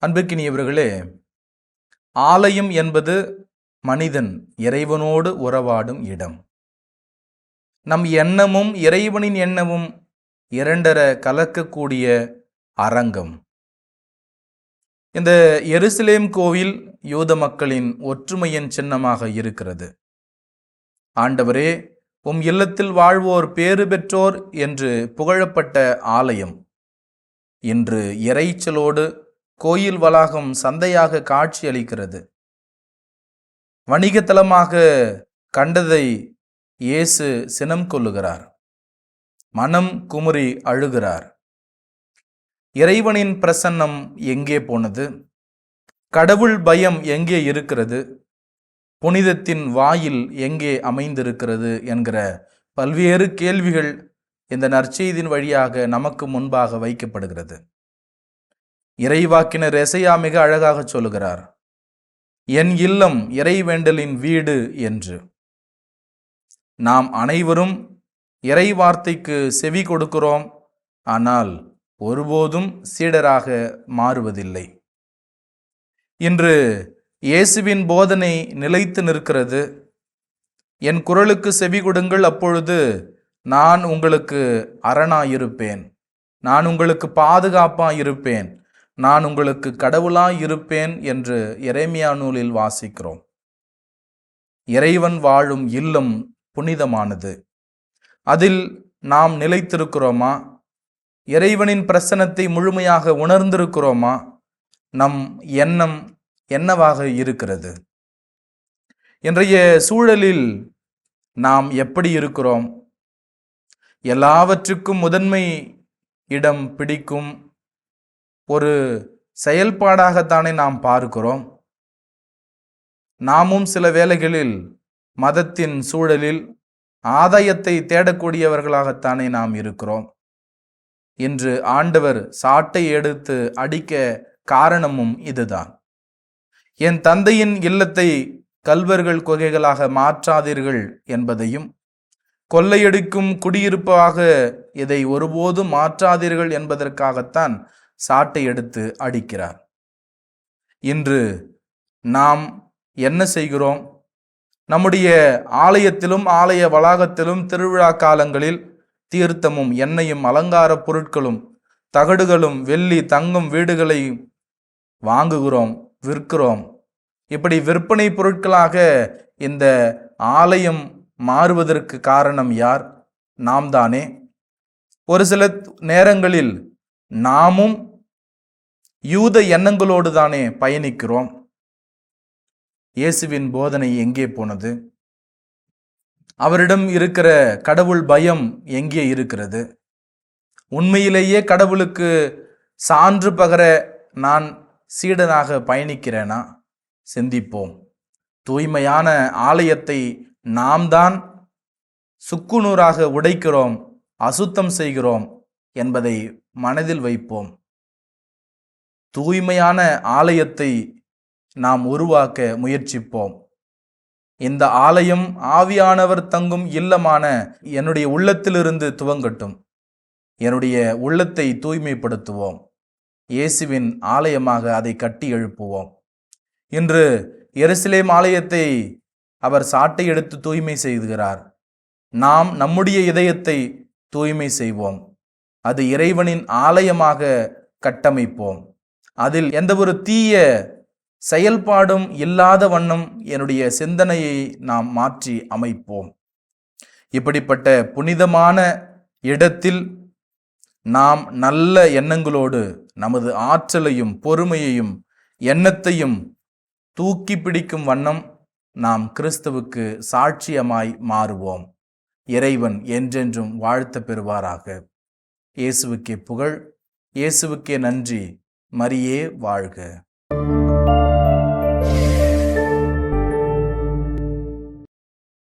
அன்பிற்கினியவர்களே, ஆலயம் என்பது மனிதன் இறைவனோடு உறவாடும் இடம். நம் எண்ணமும் இறைவனின் எண்ணமும் இரண்டர கலக்கக்கூடிய அரங்கம். இந்த எருசலேம் கோவில் யூத மக்களின் ஒற்றுமையின் சின்னமாக இருக்கிறது. ஆண்டவரே, உம் இல்லத்தில் வாழ்வோர் பேறு பெற்றோர் என்று புகழப்பட்ட ஆலயம் இன்று இறைச்சலோடு கோயில் வளாகம் சந்தையாக காட்சி அளிக்கிறது. வணிகத்தலமாக கண்டதை இயேசு சினம் கொள்ளுகிறார், மனம் குமுறி அழுகிறார். இறைவனின் பிரசன்னம் எங்கே போனது? கடவுள் பயம் எங்கே இருக்கிறது? புனிதத்தின் வாயில் எங்கே அமைந்திருக்கிறது என்கிற பல்வேறு கேள்விகள் இந்த நற்செய்தியின் வழியாக நமக்கு முன்பாக வைக்கப்படுகிறது. இறைவாக்கினர் எசையா மிக அழகாக சொல்லுகிறார், என் இல்லம் இறைவேண்டலின் வீடு என்று. நாம் அனைவரும் இறை வார்த்தைக்கு செவி கொடுக்கிறோம், ஆனால் ஒருபோதும் சீடராக மாறுவதில்லை. இன்று இயேசுவின் போதனை நிலைத்து நிற்கிறது. என் குரலுக்கு செவி கொடுங்கள், அப்பொழுது நான் உங்களுக்கு அரணாயிருப்பேன், நான் உங்களுக்கு பாதுகாப்பாயிருப்பேன், நான் உங்களுக்கு கடவுளாயிருப்பேன் என்று எரேமியா நூலில் வாசிக்கிறோம். இறைவன் வாழும் இல்லம் புனிதமானது. அதில் நாம் நிலைத்திருக்கிறோமா? இறைவனின் பிரசன்னத்தை முழுமையாக உணர்ந்திருக்கிறோமா? நம் எண்ணம் என்னவாக இருக்கிறது? இன்றைய சூழலில் நாம் எப்படி இருக்கிறோம்? எல்லாவற்றுக்கும் முதன்மை இடம் பிடிக்கும் ஒரு செயல்பாடாகத்தானே நாம் பார்க்கிறோம். நாமும் சில வேளைகளில் மதத்தின் சூழலில் ஆதாயத்தை தேடக்கூடியவர்களாகத்தானே நாம் இருக்கிறோம். இன்று ஆண்டவர் சாட்டை எடுத்து அடிக்க காரணமும் இதுதான். என் தந்தையின் இல்லத்தை கல்வர்கள் குகைகளாக மாற்றாதீர்கள் என்பதையும், கொள்ளையடிக்கும் குடியிருப்பாக இதை ஒருபோதும் மாற்றாதீர்கள் என்பதற்காகத்தான் சாட்டை எடுத்து அடிக்கிறார். இன்று நாம் என்ன செய்கிறோம்? நம்முடைய ஆலயத்திலும் ஆலய வளாகத்திலும் திருவிழா காலங்களில் தீர்த்தமும் எண்ணெயும் அலங்கார பொருட்களும் தகடுகளும் வெள்ளி தங்கும் வீடுகளை வாங்குகிறோம், விற்கிறோம். இப்படி விற்பனை பொருட்களாக இந்த ஆலயம் மாறுவதற்கு காரணம் யார்? நாம் தானே. ஒரு சில நேரங்களில் நாமும் யூத எண்ணங்களோடு தானே பயணிக்கிறோம். இயேசுவின் போதனை எங்கே போனது? அவரிடம் இருக்கிற கடவுள் பயம் எங்கே இருக்கிறது? உண்மையிலேயே கடவுளுக்கு சான்று பகர நான் சீடனாக பயணிக்கிறேனா? சிந்திப்போம். தூய்மையான ஆலயத்தை நாம் தான் சுக்குநூறாக உடைக்கிறோம், அசுத்தம் செய்கிறோம் என்பதை மனதில் வைப்போம். தூய்மையான ஆலயத்தை நாம் உருவாக்க முயற்சிப்போம். இந்த ஆலயம் ஆவியானவர் தங்கும் இல்லமான என்னுடைய உள்ளத்திலிருந்து துவங்கட்டும். என்னுடைய உள்ளத்தை தூய்மைப்படுத்துவோம். இயேசுவின் ஆலயமாக அதை கட்டி எழுப்புவோம். இன்று எருசலேம் ஆலயத்தை அவர் சாட்டை எடுத்து தூய்மை செய்கிறார். நாம் நம்முடைய இதயத்தை தூய்மை செய்வோம். அது இறைவனின் ஆலயமாக கட்டமைப்போம். அதில் எந்த ஒரு தீய செயல்பாடும் இல்லாத வண்ணம் என்னுடைய சிந்தனையை நாம் மாற்றி அமைப்போம். இப்படிப்பட்ட புனிதமான இடத்தில் நாம் நல்ல எண்ணங்களோடு நமது ஆற்றலையும் பொறுமையையும் எண்ணத்தையும் தூக்கி பிடிக்கும் வண்ணம் நாம் கிறிஸ்துவுக்கு சாட்சியமாய் மாறுவோம். இறைவன் என்றென்றும் வாழ்த்த பெறுவாராக. இயேசுவுக்கே புகழ், இயேசுவுக்கே நன்றி. மரியே வாழ்க.